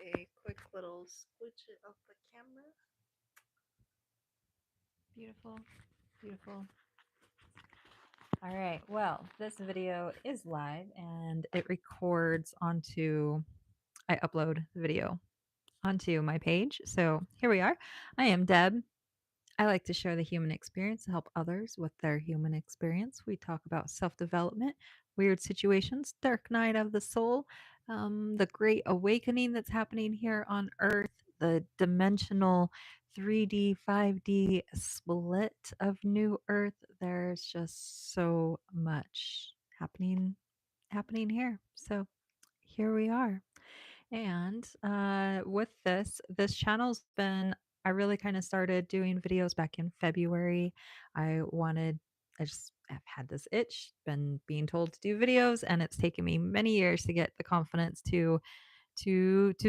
a quick little switch of the camera. Beautiful, beautiful. All right, well, this video is live and it records onto, I upload the video onto my page. So here we are. I am Deb. I like to share the human experience to help others with their human experience. We talk about self development, weird situations, dark night of the soul, the great awakening that's happening here on Earth, the dimensional 3D, 5D split of New Earth. There's just so much happening here. So here we are. And with this channel's been, I really kind of started doing videos back in February. I just have had this itch, been being told to do videos, and it's taken me many years to get the confidence to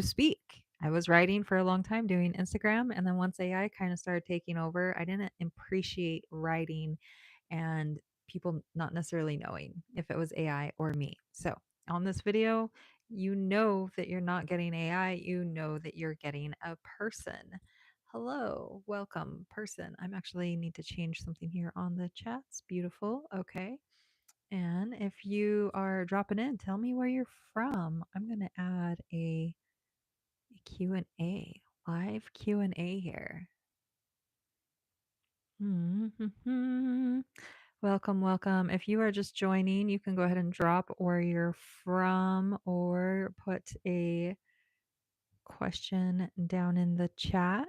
speak. I was writing for a long time doing Instagram, and then once AI kind of started taking over, I didn't appreciate writing and people not necessarily knowing if it was AI or me. So, on this video, you know that you're not getting AI, you know that you're getting a person. Hello, welcome, person. I'm actually need to change something here on the chats. Beautiful. Okay. And if you are dropping in, tell me where you're from. I'm going to add a Q&A, live Q&A here. Mm-hmm. Welcome, welcome. If you are just joining, you can go ahead and drop where you're from or put a question down in the chat.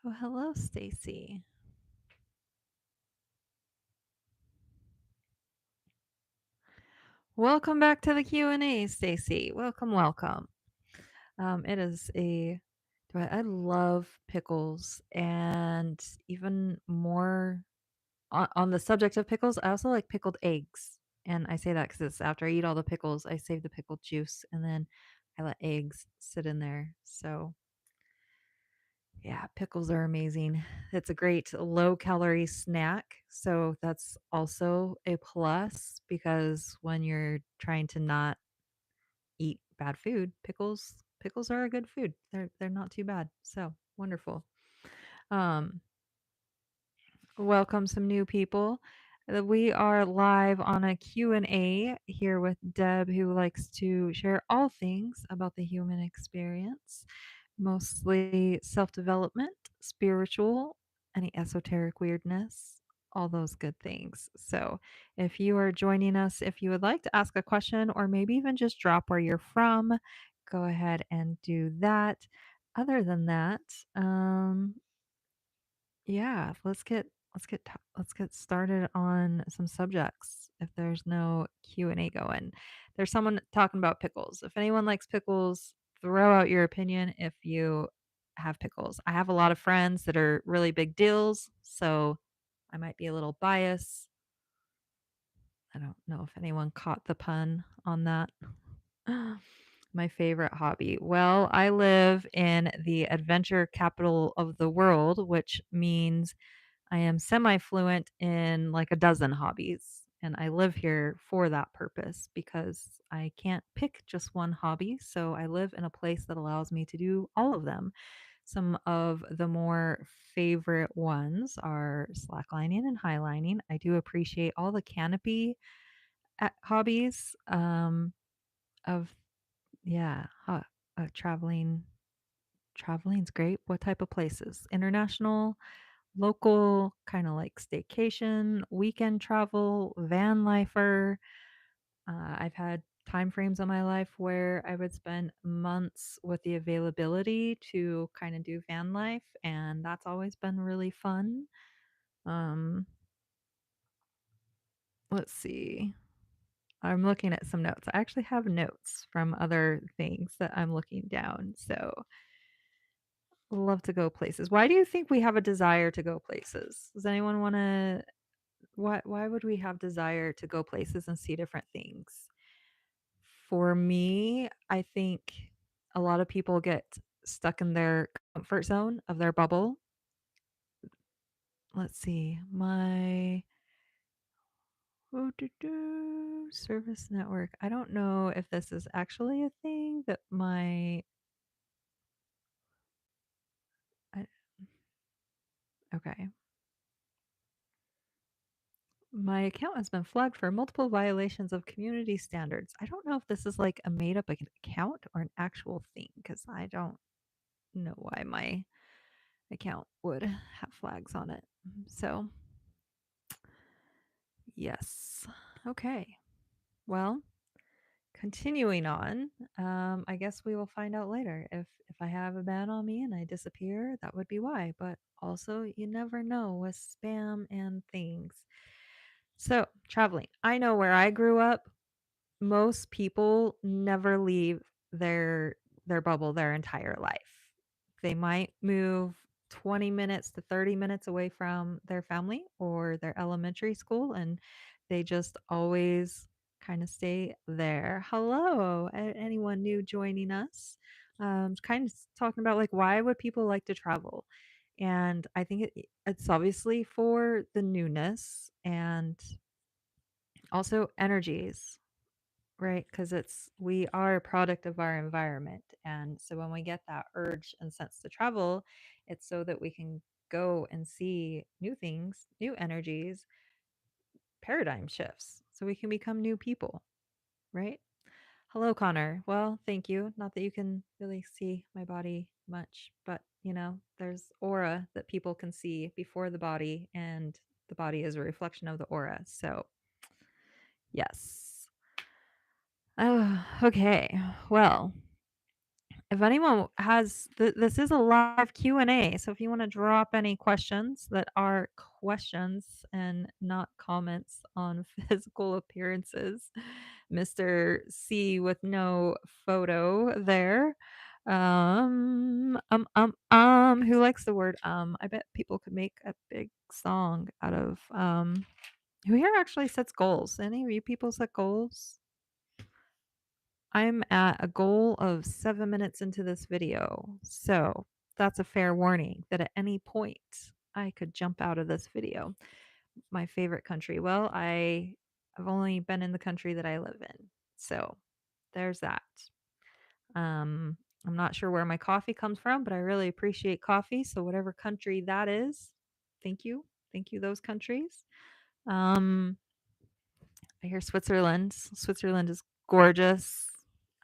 Oh, hello, Stacy. Welcome back to the Q&A, Stacy. Welcome, welcome. It is a I love pickles, and even more on the subject of pickles, I also like pickled eggs. And I say that because it's after I eat all the pickles, I save the pickled juice and then I let eggs sit in there. So, yeah, pickles are amazing. It's a great low calorie snack. So, that's also a plus because when you're trying to not eat bad food, pickles are a good food. They're not too bad. So, wonderful. Um Welcome some new people. We are live on a Q&A here with Deb, who likes to share all things about the human experience, mostly self-development, spiritual, any esoteric weirdness, all those good things. So if you are joining us, if you would like to ask a question or maybe even just drop where you're from, go ahead and do that. Other than that, yeah, let's get started on some subjects. If there's no Q&A going. There's someone talking about pickles. If anyone likes pickles, throw out your opinion if you have pickles. I have a lot of friends that are really big deals, so I might be a little biased. I don't know if anyone caught the pun on that. My favorite hobby. Well, I live in the adventure capital of the world, which means I am semi fluent in like a dozen hobbies. And I live here for that purpose because I can't pick just one hobby. So I live in a place that allows me to do all of them. Some of the more favorite ones are slacklining and highlining. I do appreciate all the canopy hobbies of, yeah, traveling. Traveling's great. What type of places? International, local, kind of like staycation, weekend travel, van lifer. I've had time frames in my life where I would spend months with the availability to kind of do van life, and that's always been really fun. Um, let's see. I'm looking at some notes. I actually have notes from other things that I'm looking down. So, love to go places. Why do you think we have a desire to go places? Does anyone want to why would we have desire to go places and see different things? For me, I think a lot of people get stuck in their comfort zone of their bubble. Let's see. My Service network. I don't know if this is actually a thing that my I, okay. My account has been flagged for multiple violations of community standards. I don't know if this is like a made up account or an actual thing because I don't know why my account would have flags on it. So, yes. Okay. Well, continuing on, I guess we will find out later. If I have a ban on me and I disappear, that would be why. But also, you never know with spam and things. So, traveling. I know where I grew up, most people never leave their bubble their entire life. They might move 20 minutes to 30 minutes away from their family or their elementary school, and they just always kind of stay there. Hello, anyone new joining us? Kind of talking about like why would people like to travel? And I think it's obviously for the newness and also energies, right? Because we are a product of our environment. And so when we get that urge and sense to travel, it's so that we can go and see new things, new energies, paradigm shifts, so we can become new people, right? Hello, Connor. Well, thank you. Not that you can really see my body much, but there's aura that people can see before the body, and the body is a reflection of the aura. So, yes. Oh, okay. Well, if anyone has this is a live Q&A, so if you want to drop any questions that are questions and not comments on physical appearances, Mr. C with no photo there. Who likes the word I bet people could make a big song out of who here actually sets goals? Any of you people set goals? I'm at a goal of 7 minutes into this video. So that's a fair warning that at any point I could jump out of this video. My favorite country. Well, I've only been in the country that I live in. So there's that. I'm not sure where my coffee comes from, but I really appreciate coffee. So whatever country that is, thank you. Thank you, those countries. Um, I hear Switzerland. Switzerland is gorgeous.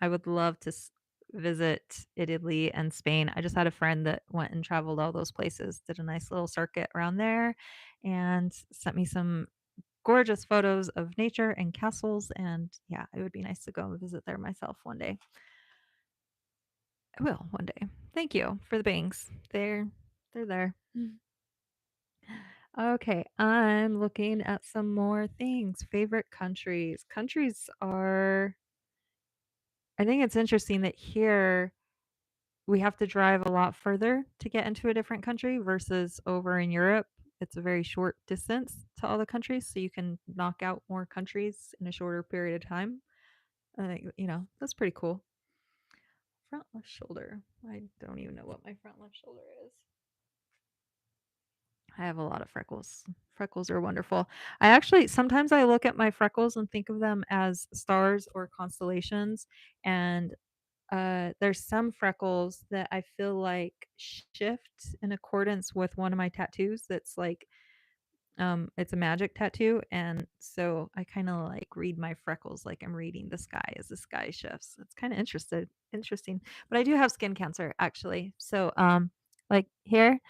I would love to visit Italy and Spain. I just had a friend that went and traveled all those places, did a nice little circuit around there, and sent me some gorgeous photos of nature and castles. And yeah, it would be nice to go and visit there myself one day. I will one day. Thank you for the bangs. They're there. Okay, I'm looking at some more things. Favorite countries. Countries are I think it's interesting that here we have to drive a lot further to get into a different country versus over in Europe. It's a very short distance to all the countries, so you can knock out more countries in a shorter period of time. I think, that's pretty cool. Front left shoulder. I don't even know what my front left shoulder is. I have a lot of freckles. Freckles are wonderful. I actually sometimes I look at my freckles and think of them as stars or constellations, and there's some freckles that I feel like shift in accordance with one of my tattoos that's like it's a magic tattoo, and so I kind of like read my freckles like I'm reading the sky as the sky shifts. It's kind of interesting. But I do have skin cancer actually. So like here,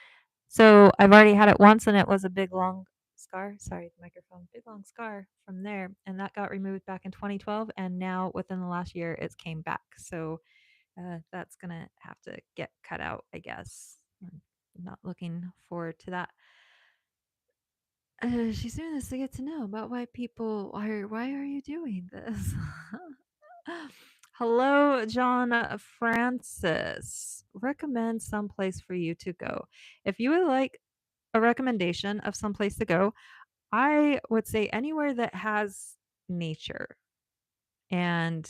so I've already had it once and it was a big long scar. Sorry, the microphone. Big long scar from there, and that got removed back in 2012, and now within the last year it's came back. So that's gonna have to get cut out, I guess. I'm not looking forward to that. She's doing this to get to know about why people. Why are you doing this? Hello, John Francis. Recommend some place for you to go. If you would like a recommendation of some place to go, I would say anywhere that has nature and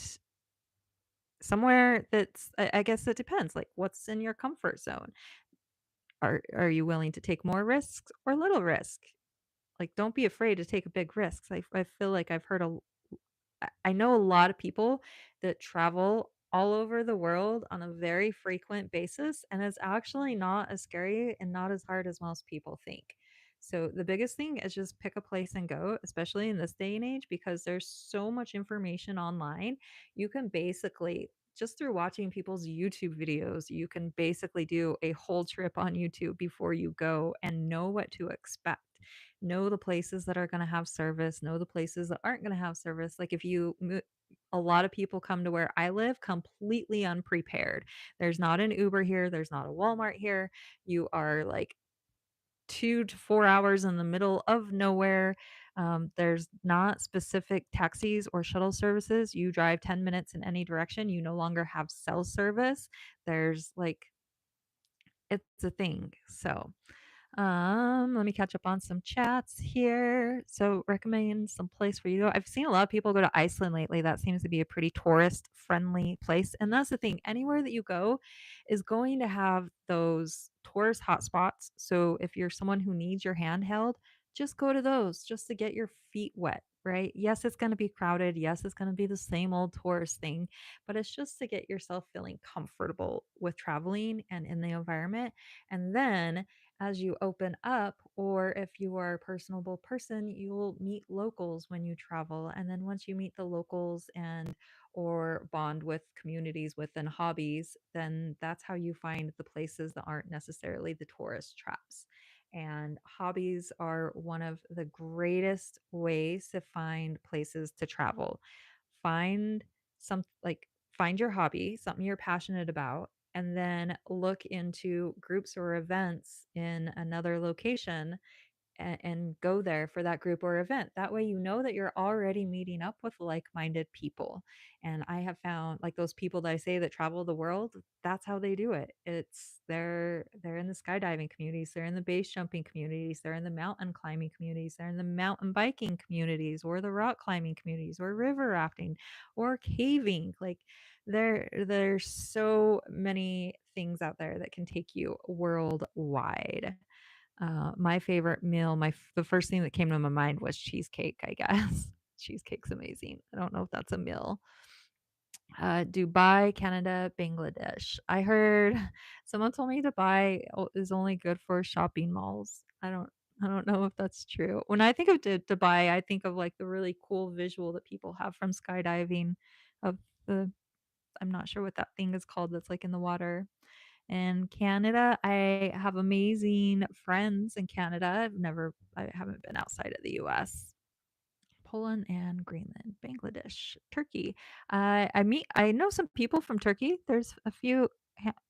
somewhere that's I guess it depends, like what's in your comfort zone. Are you willing to take more risks or little risk? like, don't be afraid to take a big risk. I feel like I've heard I know a lot of people that travel all over the world on a very frequent basis, and it's actually not as scary and not as hard as most people think. So, the biggest thing is just pick a place and go, especially in this day and age, because there's so much information online. You can basically, just through watching people's YouTube videos, you can basically do a whole trip on YouTube before you go and know what to expect, know the places that are going to have service, know the places that aren't going to have service. Like if a lot of people come to where I live completely unprepared. There's not an Uber here, there's not a Walmart here. You are like 2 to 4 hours in the middle of nowhere. There's not specific taxis or shuttle services. You drive 10 minutes in any direction. You no longer have cell service. There's like, it's a thing. So, let me catch up on some chats here. So, recommend some place where you go. I've seen a lot of people go to Iceland lately. That seems to be a pretty tourist friendly place. And that's the thing. Anywhere that you go is going to have those tourist hotspots. So, if you're someone who needs your hand held, just go to those just to get your feet wet, right? Yes, it's going to be crowded. Yes, it's going to be the same old tourist thing, but it's just to get yourself feeling comfortable with traveling and in the environment. And then as you open up, or if you are a personable person, you'll meet locals when you travel. And then once you meet the locals and or bond with communities within hobbies, then that's how you find the places that aren't necessarily the tourist traps. And hobbies are one of the greatest ways to find places to travel. Find some like find your hobby, something you're passionate about, and then look into groups or events in another location and go there for that group or event. That way, you know that you're already meeting up with like minded people. And I have found like those people that I say that travel the world, that's how they do it. They're in the skydiving communities, they're in the base jumping communities, they're in the mountain climbing communities, they're in the mountain biking communities, or the rock climbing communities, or river rafting, or caving. Like there's so many things out there that can take you worldwide. My favorite meal, the first thing that came to my mind was cheesecake, I guess. Cheesecake's amazing. I don't know if that's a meal. Dubai, Canada, Bangladesh. I heard someone told me Dubai is only good for shopping malls. I don't know if that's true. When I think of Dubai, I think of like the really cool visual that people have from skydiving of the I'm not sure what that thing is called that's like in the water. In Canada, I have amazing friends in Canada. I haven't been outside of the US. Poland and Greenland, Bangladesh, Turkey. I know some people from Turkey. There's a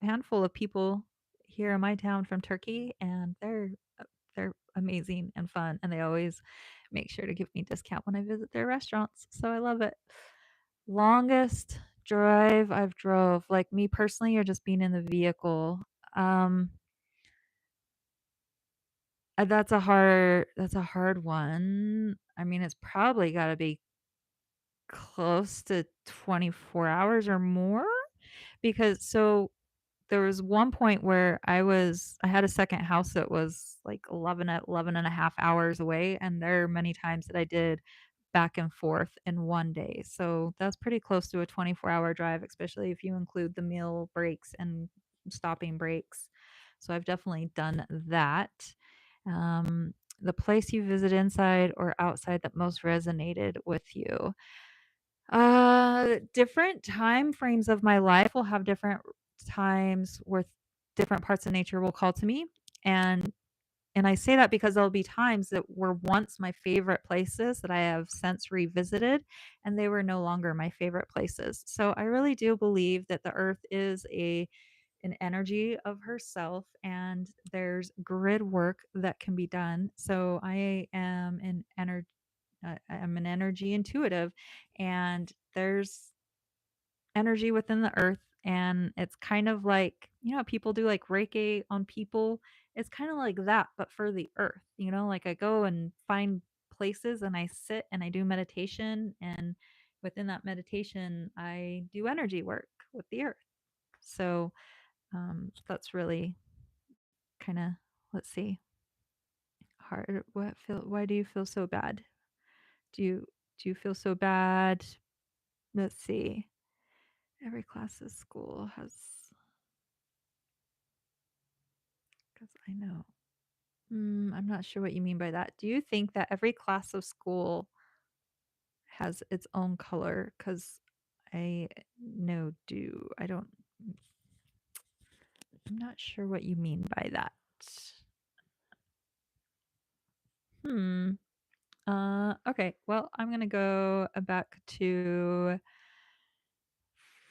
handful of people here in my town from Turkey, and they're amazing and fun, and they always make sure to give me a discount when I visit their restaurants. So I love it. Longest drive I've drove, like me personally, or just being in the vehicle. Um, that's a hard one. I mean, it's probably gotta be close to 24 hours or more because there was one point where I had a second house that was like 11 and a half hours away, and there are many times that I did back and forth in one day. So that's pretty close to a 24-hour drive, especially if you include the meal breaks and stopping breaks. So I've definitely done that. The place you visit inside or outside that most resonated with you. Different time frames of my life will have different times where different parts of nature will call to me. And and I say that because there'll be times that were once my favorite places that I have since revisited, and they were no longer my favorite places. So I really do believe that the earth is an energy of herself, and there's grid work that can be done. So I'm an energy intuitive, and there's energy within the earth, and it's kind of like, people do like Reiki on people. It's kind of like that, but for the earth. Like I go and find places and I sit and I do meditation, and within that meditation I do energy work with the earth. So that's really kind of, let's see, hard? Why do you feel so bad? Do you do you feel so bad? Let's see. Every class of school has, because I know. I'm not sure what you mean by that. Do you think that every class of school has its own color? Because I no do. I don't. I'm not sure what you mean by that. Hmm. Okay. Well, I'm gonna go back to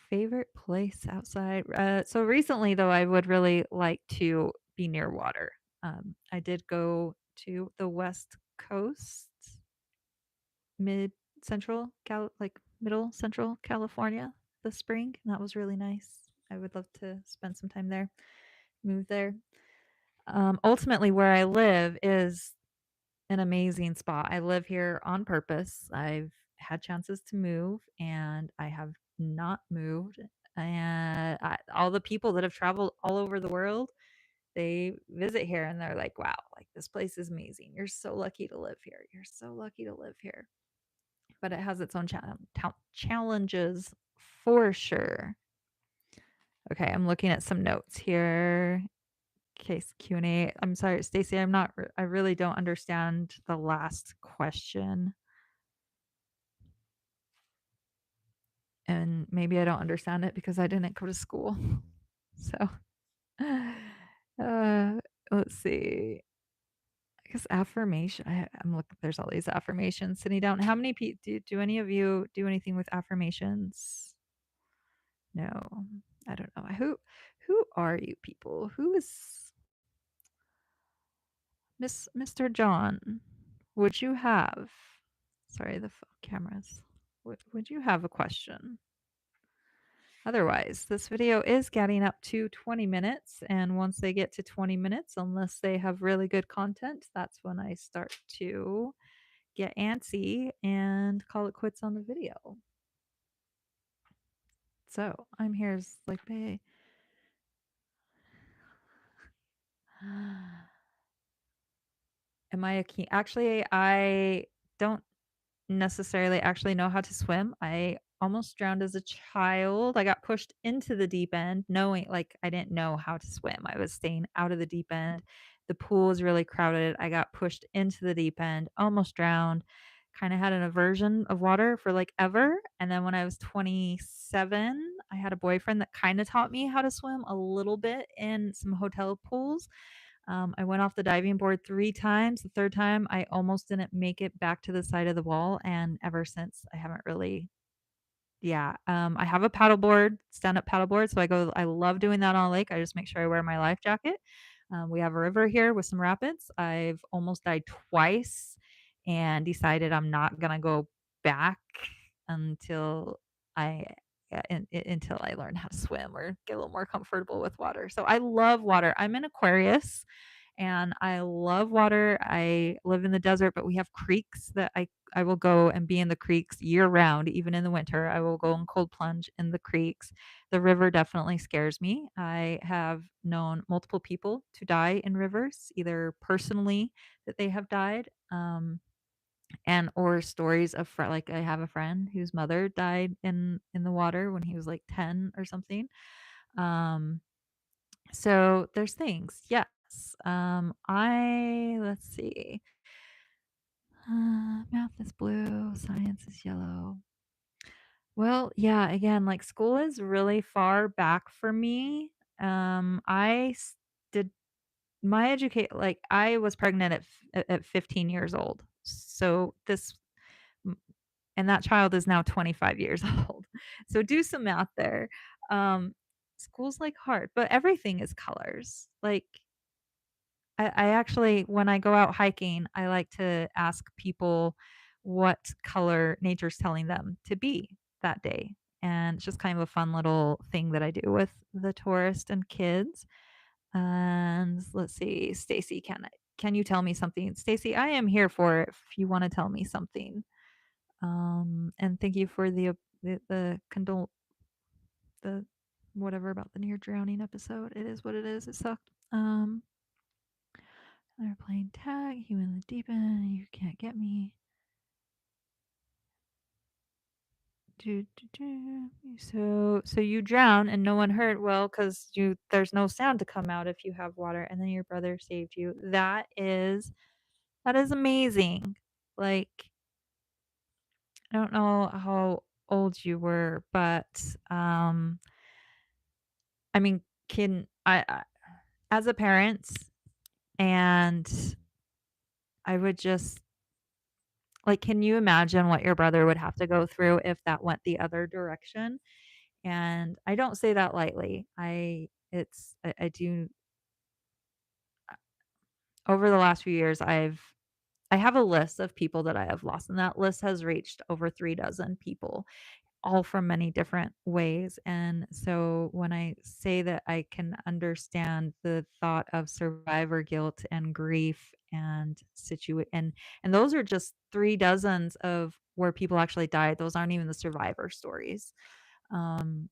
favorite place outside. So recently, though, I would really like to be near water. I did go to the West Coast, mid central Cal, like middle central California this spring, and that was really nice. I would love to spend some time there, move there. Ultimately, where I live is an amazing spot. I live here on purpose. I've had chances to move and I have not moved. And all the people that have traveled all over the world, they visit here and they're like, wow, like this place is amazing. You're so lucky to live here. You're so lucky to live here. But it has its own challenges for sure. Okay, I'm looking at some notes here. Case Q&A. I'm sorry, Stacy, I really don't understand the last question. And maybe I don't understand it because I didn't go to school. So, uh, let's see. I guess affirmation. I'm looking. There's all these affirmations sitting down. How many people do any of you do anything with affirmations? No, I don't know. Who are you people? Who is Mr. John? Would you have? Sorry, the cameras. Would you have a question? Otherwise, this video is getting up to 20 minutes, and once they get to 20 minutes, unless they have really good content, that's when I start to get antsy and call it quits on the video. So I'm here as like, babe. Am I a key? Actually, I don't necessarily actually know how to swim. I almost drowned as a child. I got pushed into the deep end, knowing like I didn't know how to swim. I was staying out of the deep end. The pool was really crowded. I got pushed into the deep end, almost drowned. Kind of had an aversion of water for like ever. And then when I was 27, I had a boyfriend that kind of taught me how to swim a little bit in some hotel pools. I went off the diving board 3 times. The 3rd time, I almost didn't make it back to the side of the wall, and ever since, I haven't really. Yeah, I have a paddleboard, stand-up paddleboard, so I love doing that on a lake. I just make sure I wear my life jacket. We have a river here with some rapids. I've almost died twice and decided I'm not gonna go back until I until I learn how to swim or get a little more comfortable with water. So I love water. I'm an Aquarius and I love water. I live in the desert, but we have creeks that I will go and be in the creeks year round, even in the winter. I will go and cold plunge in the creeks. The river definitely scares me. I have known multiple people to die in rivers, either personally that they have died, and or stories of like I have a friend whose mother died in the water when he was like 10 or something. Um, so there's things. Yes. I let's see. Math is blue, science is yellow. Well, yeah, again, like school is really far back for me. Did my educate like I was pregnant at 15 years old. So m- and that child is now 25 years old. So do some math there. School's like hard, but everything is colors. Like I actually, when I go out hiking, I like to ask people what color nature's telling them to be that day. And it's just kind of a fun little thing that I do with the tourist and kids. And let's see, Stacy, can you tell me something? Stacy, I am here for it if you want to tell me something. And thank you for the the whatever about the near drowning episode. It is what it is. It sucked. They're playing tag. You in the deep end. You can't get me. So you drown and no one hurt. Well, because there's no sound to come out if you have water, and then your brother saved you. That is amazing. Like, I don't know how old you were, but I mean, can I as a parent, and I would just like, can you imagine what your brother would have to go through if that went the other direction? And I don't say that lightly. I do over the last few years, I have a list of people that I have lost, and that list has reached over 3 dozen people, all from many different ways. And so when I say that I can understand the thought of survivor guilt and grief and and those are just 3 dozens of where people actually died. Those aren't even the survivor stories. Um,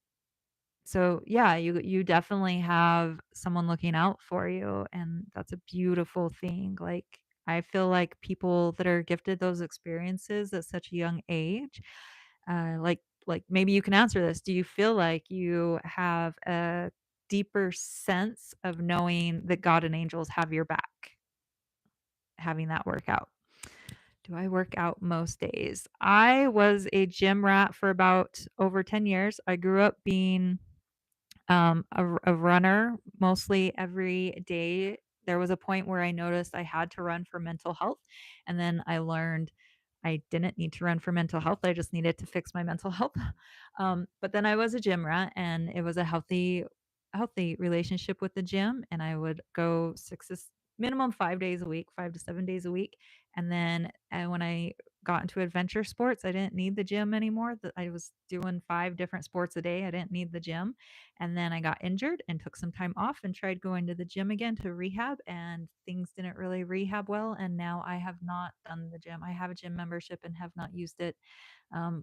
so yeah, you definitely have someone looking out for you, and that's a beautiful thing. Like, I feel like people that are gifted those experiences at such a young age, like maybe you can answer this. Do you feel like you have a deeper sense of knowing that God and angels have your back, having that work out? Do I work out most days? I was a gym rat for about over 10 years. I grew up being a runner mostly every day. There was a point where I noticed I had to run for mental health, and then I learned I didn't need to run for mental health. I just needed to fix my mental health. But then I was a gym rat, and it was a healthy relationship with the gym, and I would go minimum 5 days a week, 5 to 7 days a week. And then when I got into adventure sports, I didn't need the gym anymore. I was doing 5 different sports a day. I didn't need the gym. And then I got injured and took some time off and tried going to the gym again to rehab, and things didn't really rehab well. And now I have not done the gym. I have a gym membership and have not used it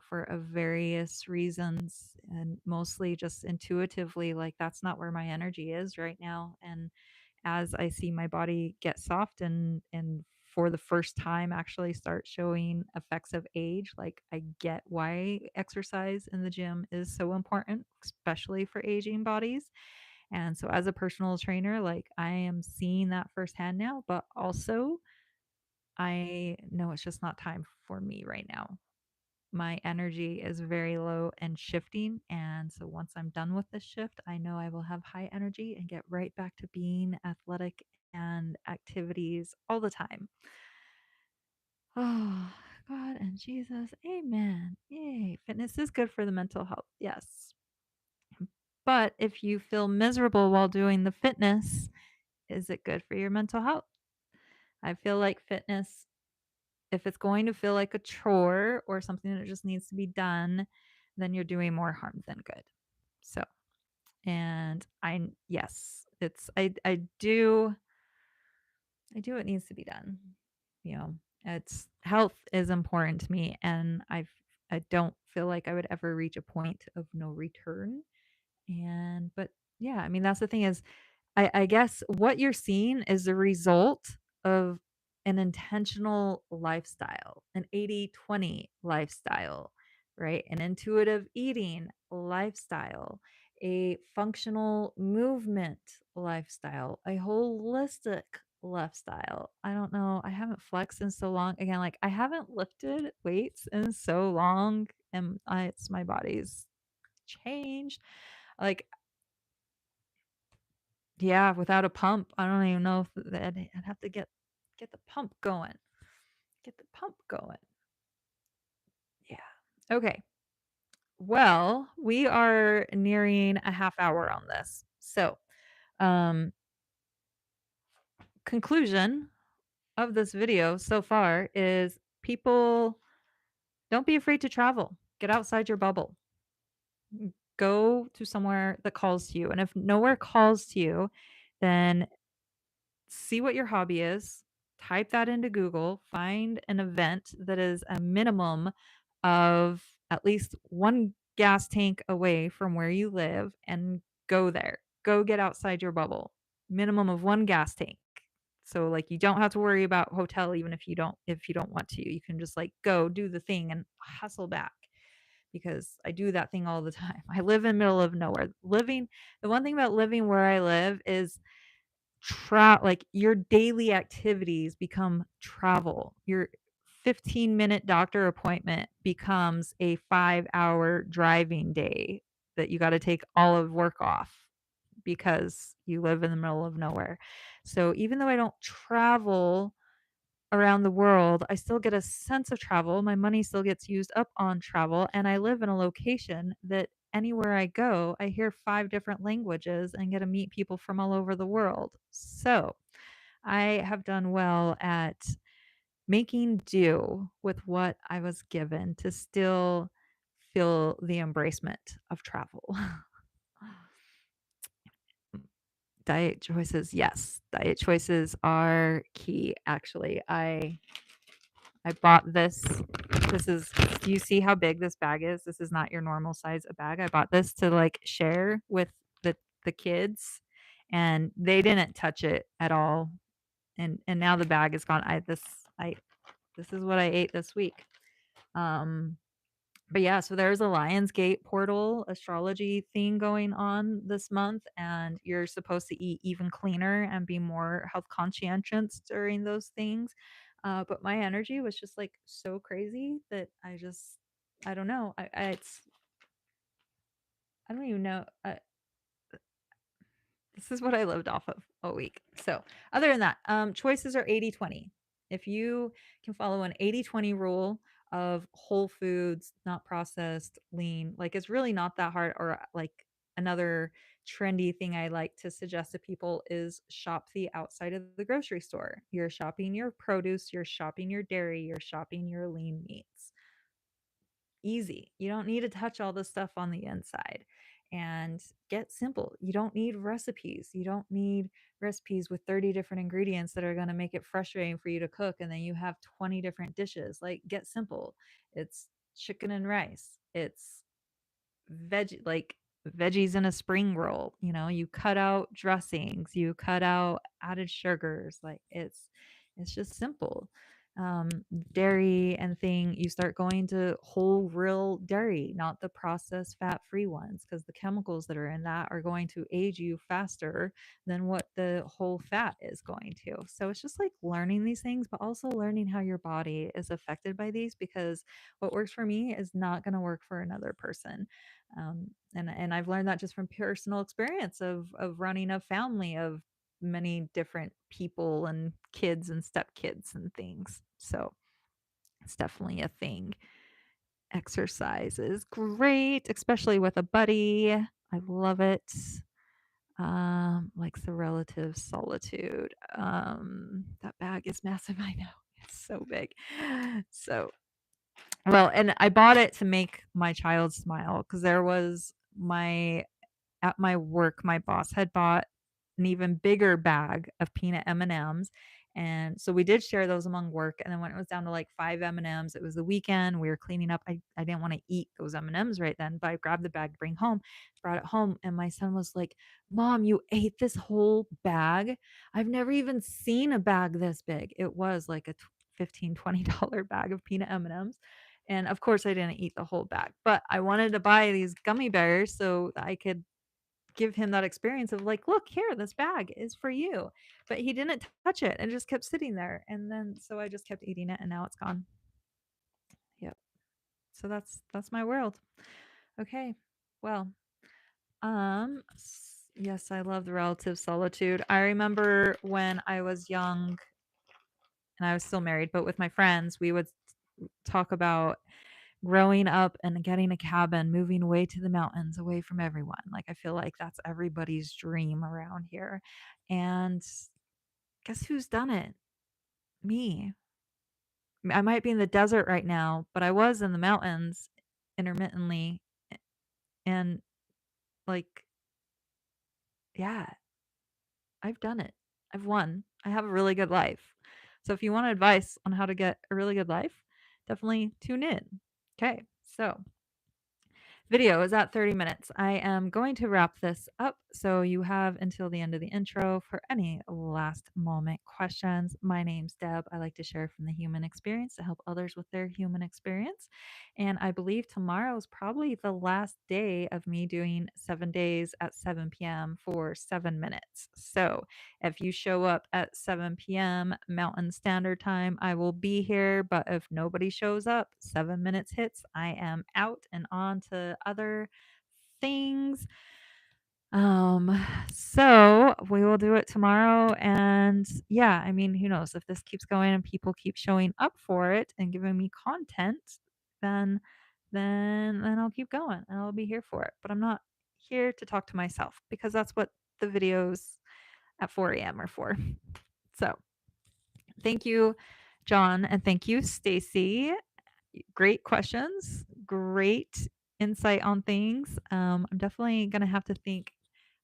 for various reasons, and mostly just intuitively, like that's not where my energy is right now. And as I see my body get soft and for the first time actually start showing effects of age, like I get why exercise in the gym is so important, especially for aging bodies. And so as a personal trainer, like I am seeing that firsthand now, but also I know it's just not time for me right now. My energy is very low and shifting. And so once I'm done with this shift, I know I will have high energy and get right back to being athletic and activities all the time. Oh, God and Jesus. Amen. Yay. Fitness is good for the mental health. Yes. But if you feel miserable while doing the fitness, is it good for your mental health? I feel like fitness, if it's going to feel like a chore or something that just needs to be done, then you're doing more harm than good. So, and yes, I do what needs to be done. You know, it's health is important to me, and I don't feel like I would ever reach a point of no return. But yeah, I mean, that's the thing is, I guess what you're seeing is the result of an intentional lifestyle, an 80/20 lifestyle, right? An intuitive eating lifestyle, a functional movement lifestyle, a holistic lifestyle. I don't know. I haven't flexed in so long. Again, like I haven't lifted weights in so long, and it's my body's changed. Like, yeah, without a pump, I don't even know if I'd have to get the pump going. Get the pump going. Yeah. Okay. Well, we are nearing a half hour on this. So, um conclusion of this video so far is people, don't be afraid to travel. Get outside your bubble. Go to somewhere that calls to you. And if nowhere calls to you, then see what your hobby is, type that into Google, find an event that is a minimum of at least one gas tank away from where you live, and go there. Go get outside your bubble. Minimum of one gas tank. So like you don't have to worry about hotel even if you don't want to. You can just like go do the thing and hustle back because I do that thing all the time. I live in the middle of nowhere. The one thing about living where I live is like your daily activities become travel. Your 15-minute doctor appointment becomes a 5-hour driving day that you got to take all of work off because you live in the middle of nowhere. So even though I don't travel around the world, I still get a sense of travel. My money still gets used up on travel, and I live in a location that anywhere I go, I hear 5 different languages and get to meet people from all over the world. So, I have done well at making do with what I was given to still feel the embracement of travel. Diet choices, yes. Diet choices are key, actually. I bought this. Do you see how big this bag is? This is not your normal size of bag. I bought this to like share with the kids and they didn't touch it at all. And now the bag is gone. This is what I ate this week. Um but yeah, so there's a Lionsgate portal astrology thing going on this month, and you're supposed to eat even cleaner and be more health conscientious during those things. But my energy was just like so crazy that I don't know. I don't even know. This is what I lived off of all week. So, other than that, choices are 80/20. If you can follow an 80/20 rule of whole foods, not processed, lean, like it's really not that hard. Or like another trendy thing I like to suggest to people is shop the outside of the grocery store. You're shopping your produce, you're shopping your dairy, you're shopping your lean meats. Easy. You don't need to touch all the stuff on the inside, and get simple. You don't need recipes. You don't need recipes with 30 different ingredients that are going to make it frustrating for you to cook. And then you have 20 different dishes. Like, get simple. It's chicken and rice. It's like veggies in a spring roll. You cut out dressings, you cut out added sugars. Like, it's just simple. Dairy and thing, you start going to whole real dairy, not the processed fat free ones, because the chemicals that are in that are going to age you faster than what the whole fat is going to. So it's just like learning these things, but also learning how your body is affected by these, because what works for me is not going to work for another person. And I've learned that just from personal experience of running a family of many different people and kids and stepkids and things. So it's definitely a thing. Exercise is great, especially with a buddy. I love it. Like the relative solitude. That bag is massive. I know, it's so big. So well, and I bought it to make my child smile because there was my at my work, my boss had bought an even bigger bag of peanut M&Ms, and so we did share those among work, and then when it was down to, like, 5 M&Ms, it was the weekend, we were cleaning up, I didn't wanna eat those M&Ms right then, but I grabbed the bag to bring home, brought it home, and my son was like, "Mom, you ate this whole bag? I've never even seen a bag this big." It was like a $15-20 bag of peanut M&Ms, and of course, I didn't eat the whole bag, but I wanted to buy these gummy bears so I could give him that experience of like, "Look, here, this bag is for you." But he didn't touch it and just kept sitting there. And then so I just kept eating it and now it's gone. Yep. So that's my world. Okay. Well, yes, I love the relative solitude. I remember when I was young and I was still married, but with my friends, we would talk about growing up and getting a cabin, moving away to the mountains, away from everyone. Like, I feel like that's everybody's dream around here. And guess who's done it? Me. I might be in the desert right now, but I was in the mountains intermittently. And like, yeah, I've done it. I've won. I have a really good life. So if you want advice on how to get a really good life, definitely tune in. Okay. So video is at 30 minutes. I am going to wrap this up So you have until the end of the intro for any last moment questions. My name's Deb. I like to share from the human experience to help others with their human experience. And I believe tomorrow is probably the last day of me doing 7 days at 7 p.m. for 7 minutes. So if you show up at 7 p.m. Mountain Standard Time, I will be here. But if nobody shows up, 7 minutes hits, I am out and on to other things. So we will do it tomorrow. And yeah, I mean, who knows if this keeps going and people keep showing up for it and giving me content, then then I'll keep going and I'll be here for it. But I'm not here to talk to myself because that's what the videos at 4 a.m. are for. So thank you, John, and thank you, Stacy. Great questions, great insight on things. I'm definitely gonna have to think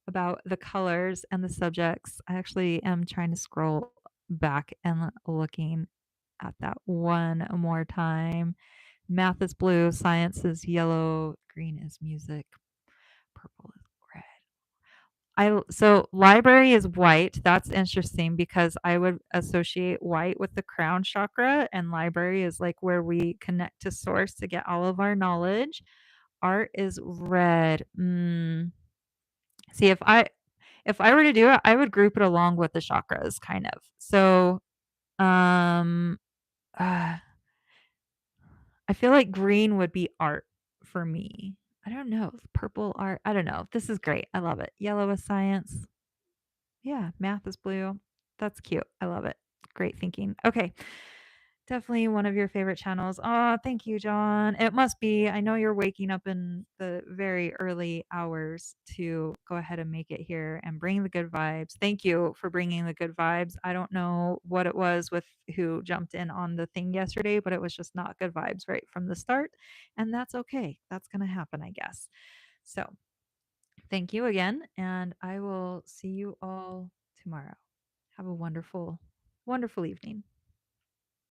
about the colors and the subjects. I actually am trying to scroll back and looking at that one more time. Math is blue, science is yellow, green is music, purple is red. So library is white. That's interesting because I would associate white with the crown chakra, and library is like where we connect to source to get all of our knowledge. Art is red. See, if I were to do it, I would group it along with the chakras, kind of. So, um, uh, I feel like green would be art for me. I don't know. Purple art. I don't know. This is great. I love it. Yellow is science. Yeah, math is blue. That's cute. I love it. Great thinking. Okay. Definitely one of your favorite channels. Oh, thank you, John. It must be. I know you're waking up in the very early hours to go ahead and make it here and bring the good vibes. Thank you for bringing the good vibes. I don't know what it was with who jumped in on the thing yesterday, but it was just not good vibes right from the start. And that's okay. That's going to happen, I guess. So thank you again. And I will see you all tomorrow. Have a wonderful, wonderful evening.